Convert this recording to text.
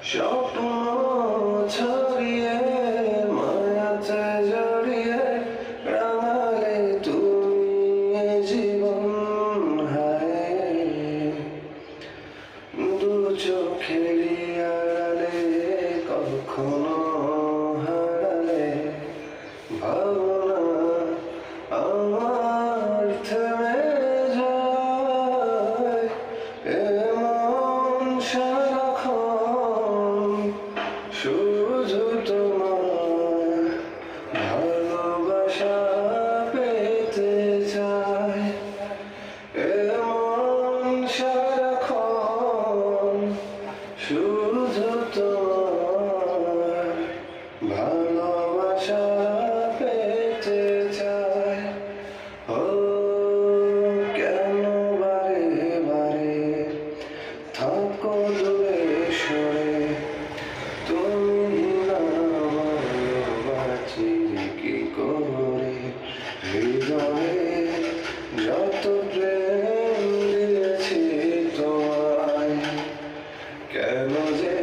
স্বপ্ন ছড়িয়ে মায়াতে জড়িয়ে রাঙালে তুমি জীবন হায় দু চোখেরই আড়ালে কখনো হারালে ভাবনা আমার থেমে যায় এমন সারাক্ষণ শুধু তোমার ভালোবাসা পেতে চাই এমন সারাক্ষণ শুধু তোমার ভালোবাসা পেতে চাই ও কেন বারে বারে থাকো দূরে সরে তুমি না বাঁচি কি করে হৃদয়ে যত প্রেম দিয়েছি তোমায় কেন যে